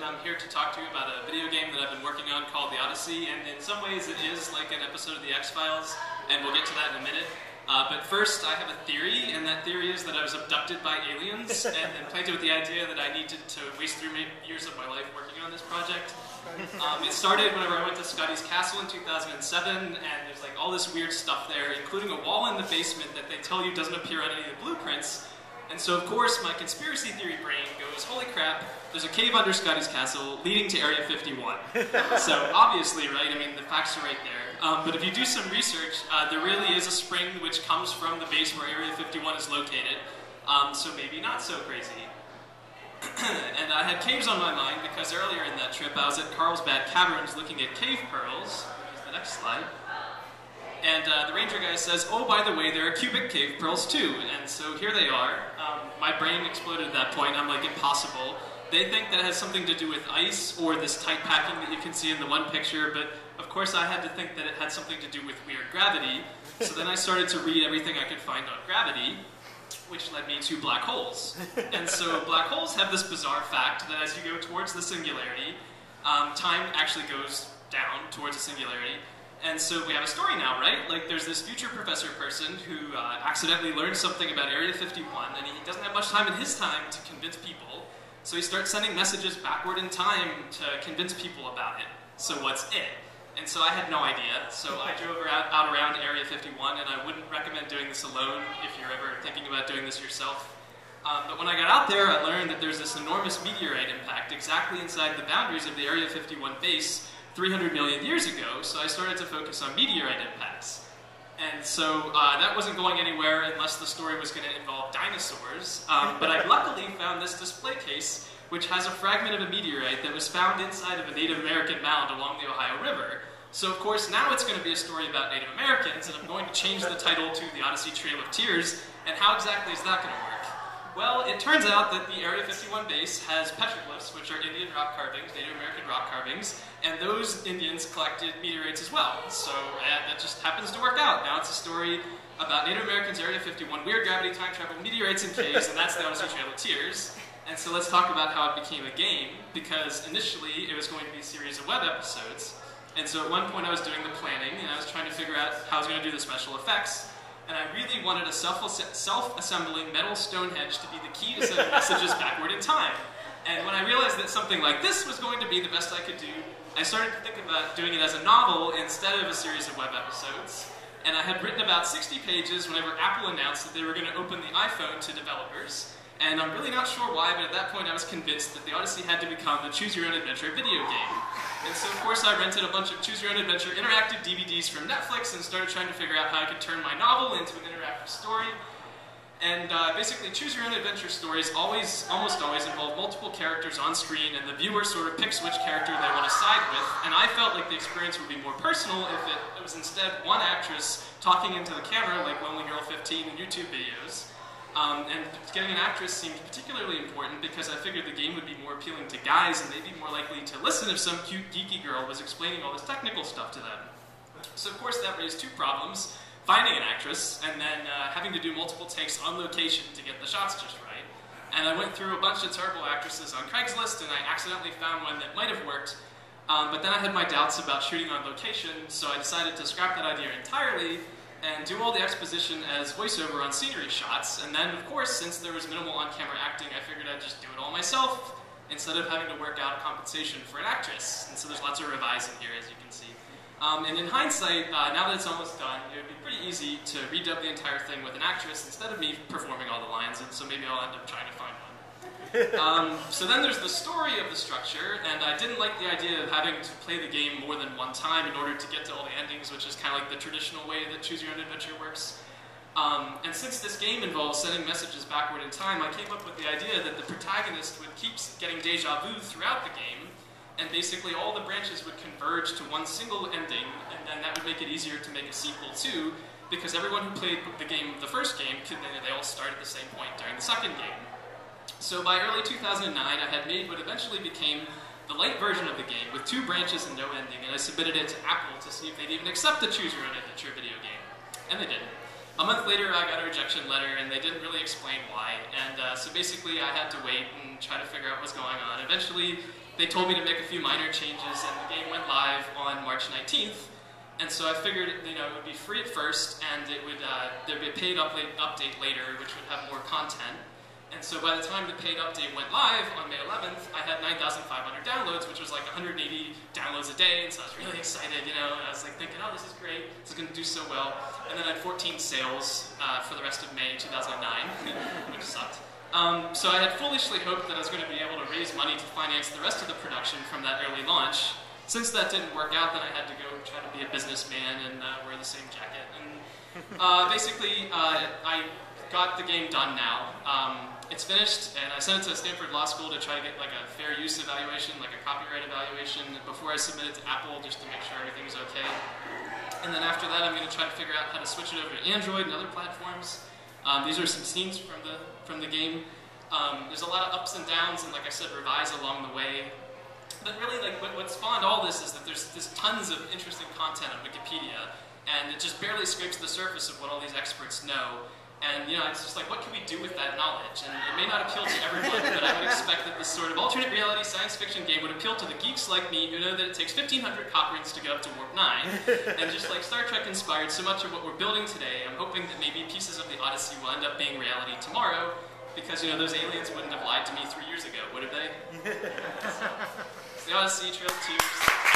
and I'm here to talk to you about a video game that I've been working on called the Odyssey, and in some ways it is like an episode of the X-Files, and we'll get to that in a minute. But first, I have a theory, and that theory is that I was abducted by aliens, and planted with the idea that I needed to waste 3 years of my life working on this project. It started whenever I went to Scotty's Castle in 2007, and there's like all this weird stuff there, including a wall in the basement that they tell you doesn't appear on any of the blueprints. And so, of course, my conspiracy theory brain goes, holy crap, there's a cave under Scotty's Castle leading to Area 51. So, obviously, right, I mean, the facts are right there. But if you do some research, there really is a spring which comes from the base where Area 51 is located. So maybe not so crazy. And I had caves on my mind because earlier in that trip I was at Carlsbad Caverns looking at cave pearls. Here's the next slide. And the ranger guy says, oh, by the way, there are cubic cave pearls too. And so here they are. My brain exploded at that point. I'm like, impossible. They think that it has something to do with ice or this tight packing that you can see in the one picture, but of course I had to think that it had something to do with weird gravity. So then I started to read everything I could find on gravity, which led me to black holes. And so black holes have this bizarre fact that as you go towards the singularity, time actually goes down towards the singularity. And so we have a story now, right? Like there's this future professor person who accidentally learned something about Area 51, and he doesn't have much time in his time to convince people. So he starts sending messages backward in time to convince people about it. So what's it? And so I had no idea. So I drove out around Area 51, and I wouldn't recommend doing this alone if you're ever thinking about doing this yourself. But when I got out there, I learned that there's this enormous meteorite impact exactly inside the boundaries of the Area 51 base 300 million years ago, so I started to focus on meteorite impacts. And so that wasn't going anywhere unless the story was going to involve dinosaurs. But I luckily found this display case, which has a fragment of a meteorite that was found inside of a Native American mound along the Ohio River. So of course now it's going to be a story about Native Americans, and I'm going to change the title to The Odyssey Trail of Tears, and how exactly is that going to work? Well, it turns out that the Area 51 base has petroglyphs, which are Indian rock carvings, Native American rock carvings, and those Indians collected meteorites as well. So that just happens to work out. Now it's a story about Native Americans, Area 51, weird gravity, time travel, meteorites, and caves, and that's the Odyssey Trail of Tears. And so let's talk about how it became a game, because initially it was going to be a series of web episodes. And so at one point I was doing the planning, and I was trying to figure out how I was going to do the special effects. And I really wanted a self-assembling metal Stonehenge to be the key to sending messages backward in time. And when I realized that something like this was going to be the best I could do, I started to think about doing it as a novel instead of a series of web episodes. And I had written about 60 pages whenever Apple announced that they were going to open the iPhone to developers. And I'm really not sure why, but at that point I was convinced that the Odyssey had to become a choose-your-own-adventure video game. And so of course I rented a bunch of choose-your-own-adventure interactive DVDs from Netflix and started trying to figure out how I could turn my novel into an interactive story. And basically choose-your-own-adventure stories almost always involve multiple characters on screen, and the viewer sort of picks which character they want to side with. And I felt like the experience would be more personal if it was instead one actress talking into the camera like Lonely Girl 15 in YouTube videos. And getting an actress seemed particularly important because I figured the game would be more appealing to guys, and they'd be more likely to listen if some cute geeky girl was explaining all this technical stuff to them. So of course that raised two problems: finding an actress, and then having to do multiple takes on location to get the shots just right. And I went through a bunch of terrible actresses on Craigslist, and I accidentally found one that might have worked. But then I had my doubts about shooting on location, so I decided to scrap that idea entirely and do all the exposition as voiceover on scenery shots. And then, of course, since there was minimal on-camera acting, I figured I'd just do it all myself instead of having to work out a compensation for an actress. And so there's lots of revise in here, as you can see. And in hindsight, now that it's almost done, it would be pretty easy to redub the entire thing with an actress instead of me performing all the lines, and so maybe I'll end up trying to find one. So then there's the story of the structure, and I didn't like the idea of having to play the game more than one time in order to get to all the endings, which is kind of like the traditional way that Choose Your Own Adventure works. And since this game involves sending messages backward in time, I came up with the idea that the protagonist would keep getting deja vu throughout the game, and basically all the branches would converge to one single ending, and then that would make it easier to make a sequel too, because everyone who played the game, the first game, they all start at the same point during the second game. So by early 2009, I had made what eventually became the light version of the game with 2 branches and no ending, and I submitted it to Apple to see if they'd even accept the Choose Your Own Adventure video game. And they didn't. A month later, I got a rejection letter, and they didn't really explain why. And so basically, I had to wait and try to figure out what was going on. Eventually, they told me to make a few minor changes, and the game went live on March 19th. And so I figured, it would be free at first, and it would there'd be a paid update later, which would have more content. And so by the time the paid update went live on May 11th, I had 9,500 downloads, which was like 180 downloads a day, and so I was really excited, and I was like thinking, oh, this is great, this is going to do so well. And then I had 14 sales for the rest of May 2009, which sucked. So I had foolishly hoped that I was going to be able to raise money to finance the rest of the production from that early launch. Since that didn't work out, then I had to go try to be a businessman and wear the same jacket. And basically, I got the game done now. It's finished, and I sent it to Stanford Law School to try to get like a fair use evaluation, like a copyright evaluation, before I submit it to Apple, just to make sure everything was okay. And then after that, I'm going to try to figure out how to switch it over to Android and other platforms. These are some scenes from the game. There's a lot of ups and downs, and like I said, revise along the way. But really, like what spawned all this is that there's tons of interesting content on Wikipedia, and it just barely scrapes the surface of what all these experts know. And it's just like, what can we do with that knowledge? And it may not appeal to everyone, but I would expect that this sort of alternate reality science fiction game would appeal to the geeks like me who know that it takes 1,500 copperings to get up to Warp 9. And just like Star Trek inspired so much of what we're building today, I'm hoping that maybe pieces of the Odyssey will end up being reality tomorrow, because those aliens wouldn't have lied to me 3 years ago, would have they? It's the Odyssey, Trail 2.